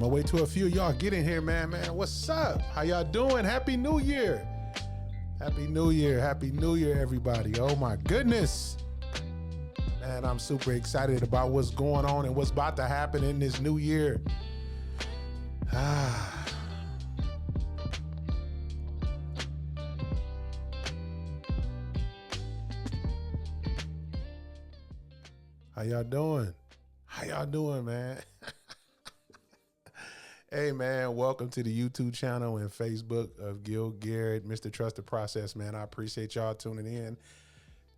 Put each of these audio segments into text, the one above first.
I'm gonna wait till a few of y'all get in here, man. What's up? How y'all doing? Happy New Year. Happy New Year. Happy New Year, everybody. Oh my goodness. Man, I'm super excited about what's going on and what's about to happen in this new year. How y'all doing? How y'all doing, man? Hey, man, welcome to the YouTube channel and Facebook of Gil Garrett, Mr. Trust the Process, man. I appreciate y'all tuning in.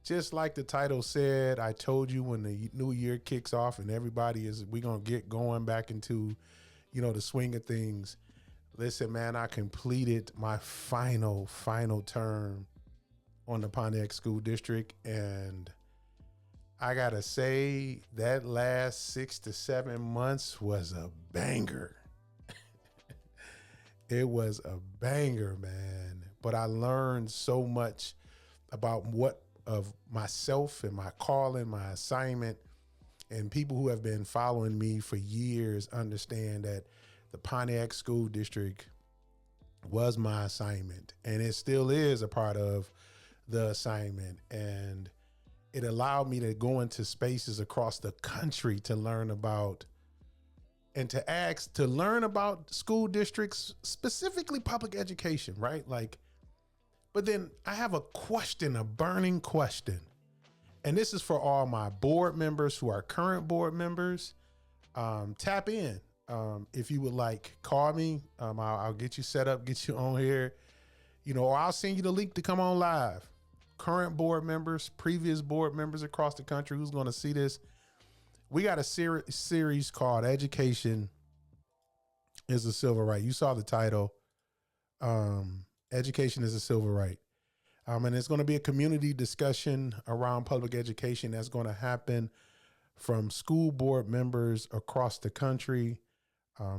Just like the title said, I told you when the new year kicks off and we're going to get going back into, the swing of things. Listen, man, I completed my final term on the Pontiac School District, and I got to say that last 6 to 7 months was a banger. It was a banger, man. But I learned so much about of myself and my calling, my assignment, and people who have been following me for years understand that the Pontiac School District was my assignment, and it still is a part of the assignment. And it allowed me to go into spaces across the country to learn about and to learn about school districts, specifically public education, right? But then I have a burning question. And this is for all my board members who are current board members. Tap in. If you would like, call me. I'll get you set up, get you on here, or I'll send you the link to come on live. Current board members, previous board members across the country who's going to see this. We got a series called Education is a Civil Right. You saw the title. Education is a Civil Right. And it's going to be a community discussion around public education that's going to happen from school board members across the country,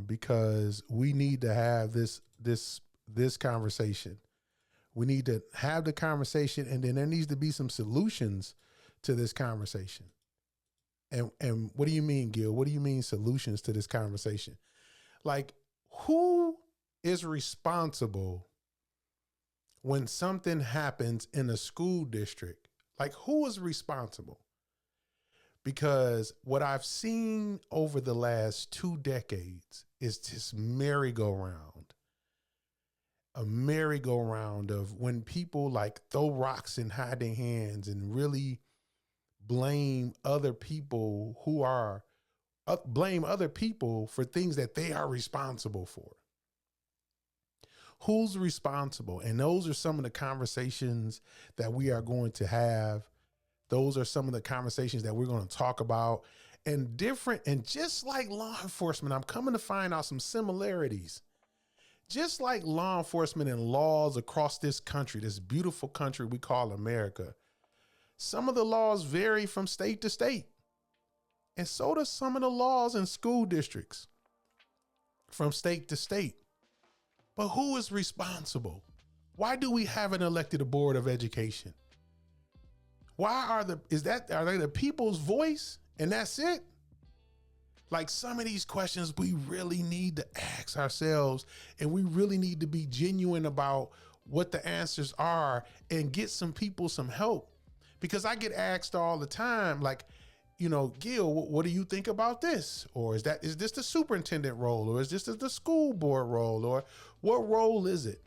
because we need to have this conversation. We need to have the conversation, and then there needs to be some solutions to this conversation. And what do you mean, Gil? What do you mean solutions to this conversation? Who is responsible when something happens in a school district? Who is responsible? Because what I've seen over the last 2 decades is this merry-go-round. A merry-go-round of when people throw rocks and hide their hands and really blame other people for things that they are responsible for. Who's responsible? And those are some of the conversations that we are going to have. Those are some of the conversations that we're going to talk about. And just like law enforcement, I'm coming to find out some similarities. Just like law enforcement and laws across this country, this beautiful country we call America, some of the laws vary from state to state. And so do some of the laws in school districts from state to state. But who is responsible? Why do we haven't elected a board of education? Are they the people's voice and that's it? Some of these questions we really need to ask ourselves, and we really need to be genuine about what the answers are and get some people some help. Because I get asked all the time, Gil, what do you think about this? Or is this the superintendent role? Or is this the school board role? Or what role is it?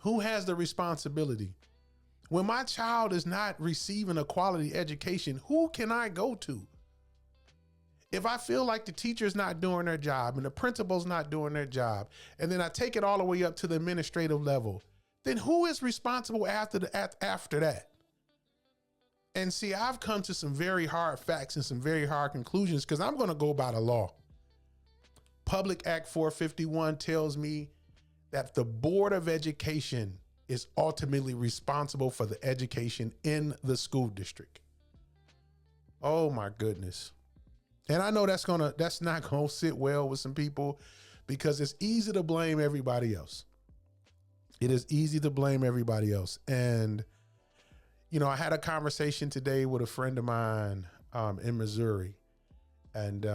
Who has the responsibility? When my child is not receiving a quality education, who can I go to? If I feel like the teacher's not doing their job and the principal's not doing their job, and then I take it all the way up to the administrative level, then who is responsible after that? And see, I've come to some very hard facts and some very hard conclusions because I'm going to go by the law. Public Act 451 tells me that the Board of Education is ultimately responsible for the education in the school district. Oh my goodness. And I know that's not going to sit well with some people because it's easy to blame everybody else. It is easy to blame everybody else. And I had a conversation today with a friend of mine in Missouri, and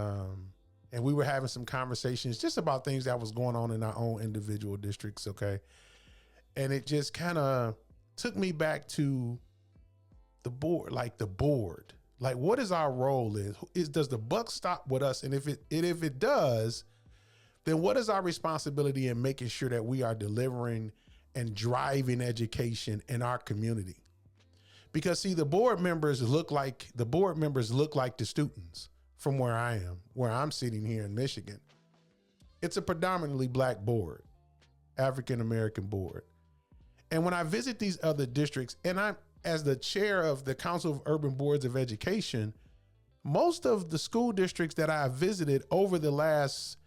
and we were having some conversations just about things that was going on in our own individual districts. Okay. And it just kind of took me back to the board, like what is our role does the buck stop with us? And if it does, then what is our responsibility in making sure that we are delivering and driving education in our community? Because see, the board members look like the students from where I'm sitting here in Michigan. It's a predominantly Black board, African-American board. And when I visit these other districts, and I'm as the chair of the Council of Urban Boards of Education, most of the school districts that I have visited over the last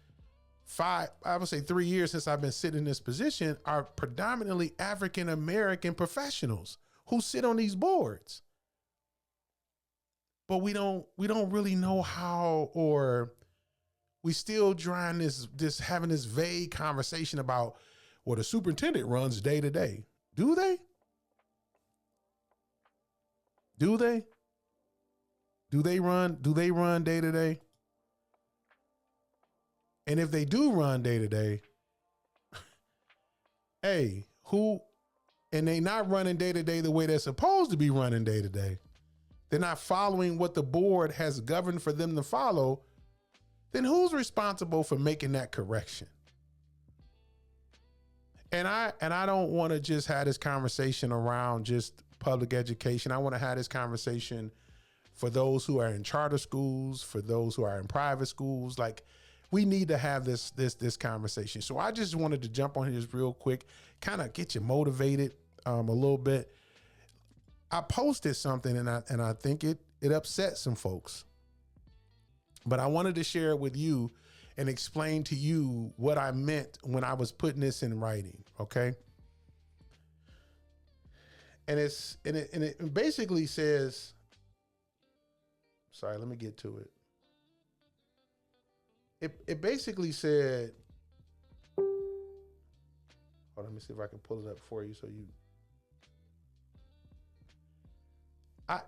3 years since I've been sitting in this position are predominantly African-American professionals who sit on these boards. But we don't really know how, or we still having this vague conversation about, well, the superintendent runs day to day. Do they? Do they run day to day? And if they do run day to day, hey, and they not running day to day the way they're supposed to be running day to day, they're not following what the board has governed for them to follow, then who's responsible for making that correction? And I don't want to just have this conversation around just public education. I want to have this conversation for those who are in charter schools, for those who are in private schools. Like, we need to have this conversation. So I just wanted to jump on here just real quick, kind of get you motivated a little bit. I posted something and I think it upset some folks, but I wanted to share it with you and explain to you what I meant when I was putting this in writing. Okay. And it basically says, sorry, let me get to it. It basically said, hold on, let me see if I can pull it up for you.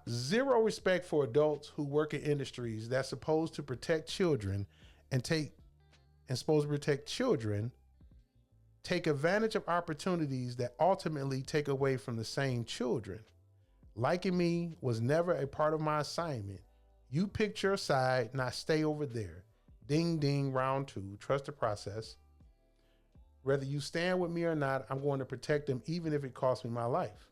Zero respect for adults who work in industries that's supposed to protect children take advantage of opportunities that ultimately take away from the same children. Liking me was never a part of my assignment. You picked your side, and I stay over there. Ding, ding, round 2. Trust the process. Whether you stand with me or not, I'm going to protect them, even if it costs me my life.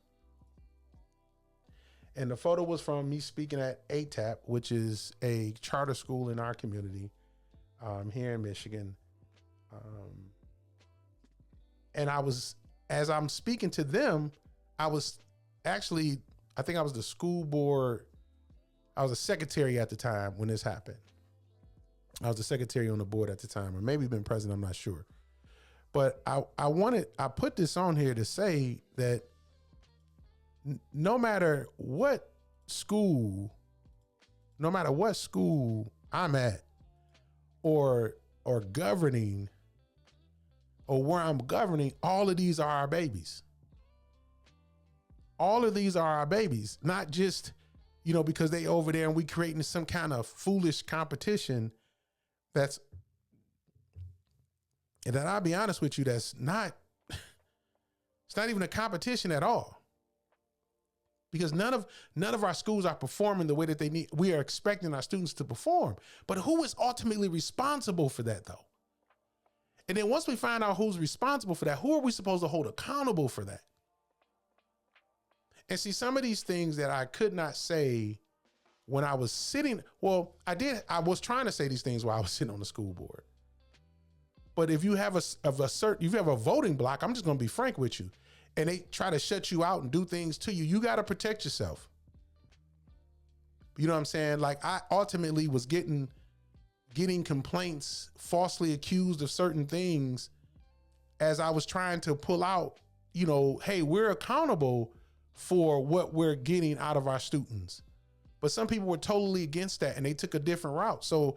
And the photo was from me speaking at ATAP, which is a charter school in our community here in Michigan. And as I'm speaking to them, I think I was the school board. I was a secretary at the time when this happened. I was the secretary on the board at the time, or maybe been president, I'm not sure. But I put this on here to say that no matter what school I'm at or governing, or where I'm governing, all of these are our babies. All of these are our babies, not just, because they over there and we creating some kind of foolish competition that I'll be honest with you, it's not even a competition at all. Because none of our schools are performing the way that they need. We are expecting our students to perform. But who is ultimately responsible for that, though? And then once we find out who's responsible for that, who are we supposed to hold accountable for that? And see, some of these things that I could not say when I was sitting, I was trying to say these things while I was sitting on the school board. But if you have a voting block, I'm just going to be frank with you, and they try to shut you out and do things to you, you got to protect yourself. You know what I'm saying? Like, I ultimately was getting complaints, falsely accused of certain things as I was trying to pull out, hey, we're accountable for what we're getting out of our students. But some people were totally against that and they took a different route. So,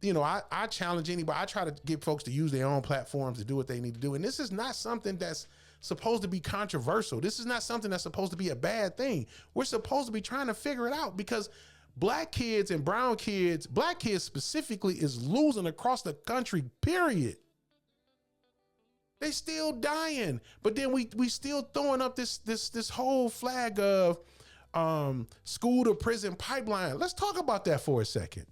I challenge anybody. I try to get folks to use their own platforms to do what they need to do. And this is not something that's supposed to be controversial. This is not something that's supposed to be a bad thing. We're supposed to be trying to figure it out, because Black kids and brown kids, black kids specifically, is losing across the country, period. They still dying, but then we still throwing up this whole flag of school to prison pipeline. Let's talk about that for a second.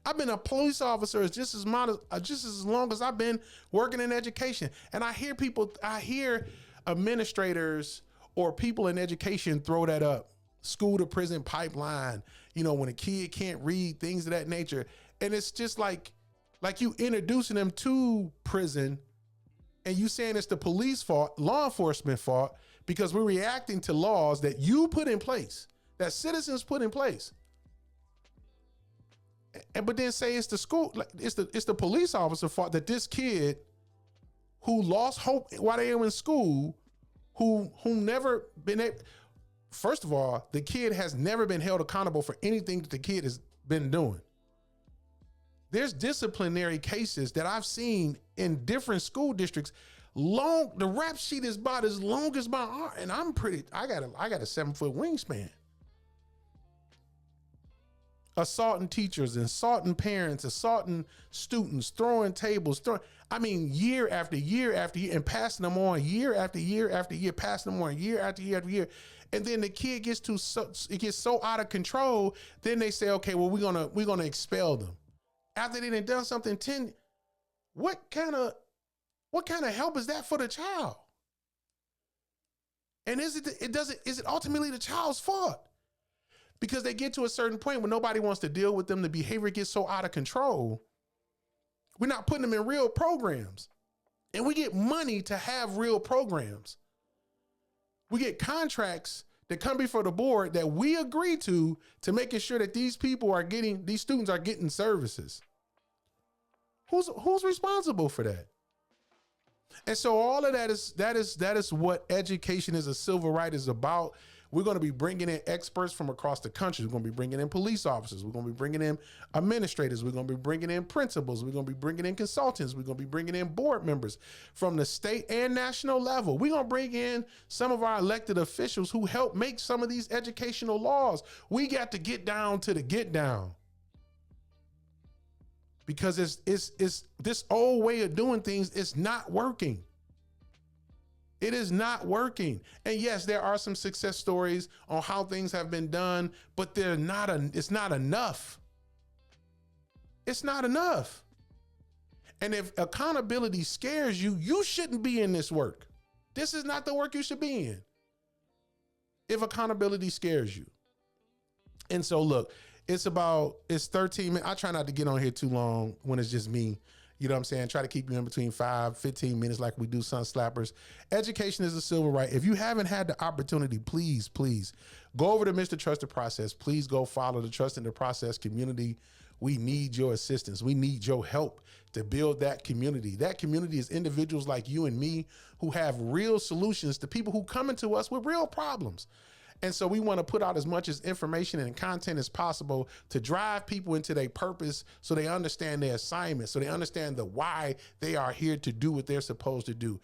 I've been a police officer just as long as I've been working in education, and I hear administrators or people in education throw that up, school to prison pipeline. You know, when a kid can't read, things of that nature, and it's just like you introducing them to prison, and you saying it's the police fault, law enforcement fault, because we're reacting to laws that you put in place, that citizens put in place. But then say it's the school, like it's the police officer fault that this kid who lost hope while they were in school, who never been able. First of all, the kid has never been held accountable for anything that the kid has been doing. There's disciplinary cases that I've seen in different school districts. The rap sheet is about as long as my arm, and I got a 7-foot wingspan. Assaulting teachers, assaulting parents, assaulting students, throwing tables, year after year after year, and passing them on year after year after year, passing them on year after year after year. And then the kid gets so out of control, then they say, okay, well, we're gonna expel them. After they done something 10, what kind of help is that for the child? And is it ultimately the child's fault? Because they get to a certain point where nobody wants to deal with them. The behavior gets so out of control. We're not putting them in real programs. And we get money to have real programs. We get contracts that come before the board that we agree to making sure that these students are getting services. Who's responsible for that? And so all of that is what education as a civil right is about. We're going to be bringing in experts from across the country. We're going to be bringing in police officers. We're going to be bringing in administrators. We're going to be bringing in principals. We're going to be bringing in consultants. We're going to be bringing in board members from the state and national level. We're going to bring in some of our elected officials who help make some of these educational laws. We got to get down to the get down. Because it's this old way of doing things is not working. It is not working. And yes, there are some success stories on how things have been done, but it's not enough. It's not enough. And if accountability scares you, you shouldn't be in this work. This is not the work you should be in. If accountability scares you. And so look, it's 13 minutes. I try not to get on here too long when it's just me. You know what I'm saying? Try to keep you in between 5-15 minutes like we do Sun Slappers. Education is a civil right. If you haven't had the opportunity, please go over to Mr. Trust the Process. Please go follow the Trust in the Process community. We need your assistance. We need your help to build that community. That community is individuals like you and me who have real solutions to people who come into us with real problems. And so we want to put out as much as information and content as possible to drive people into their purpose so they understand their assignment, so they understand the why they are here to do what they're supposed to do.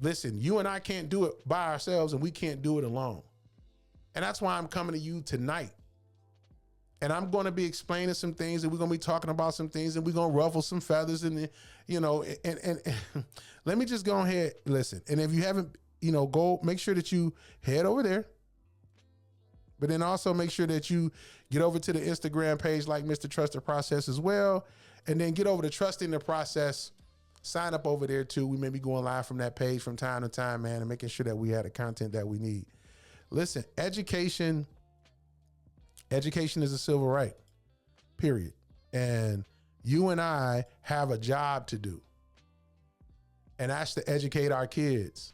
Listen, you and I can't do it by ourselves, and we can't do it alone. And that's why I'm coming to you tonight. And I'm going to be explaining some things, and we're going to be talking about some things, and we're going to ruffle some feathers, and let me just go ahead, listen. And if you haven't, go make sure that you head over there. But then also make sure that you get over to the Instagram page like Mr. Trust the Process as well. And then get over to Trusting the Process. Sign up over there too. We may be going live from that page from time to time, man, and making sure that we have the content that we need. Listen, education is a civil right, period. And you and I have a job to do. And that's to educate our kids.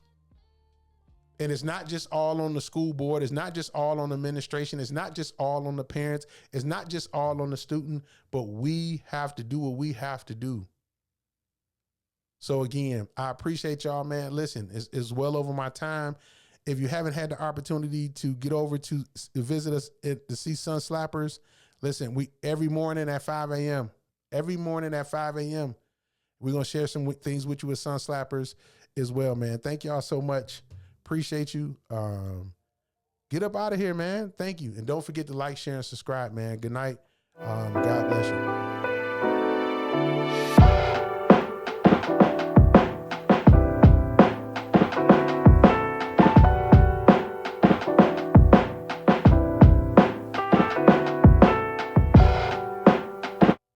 And it's not just all on the school board. It's not just all on the administration. It's not just all on the parents. It's not just all on the student, but we have to do what we have to do. So again, I appreciate y'all, man. Listen, it's well over my time. If you haven't had the opportunity to get over to visit us to see Sun Slappers, listen, every morning at 5 a.m., we're going to share some things with you with Sun Slappers as well, man. Thank y'all so much. Appreciate you. get up out of here, man. Thank you. And don't forget to like, share, and subscribe, man. Good night. God bless you.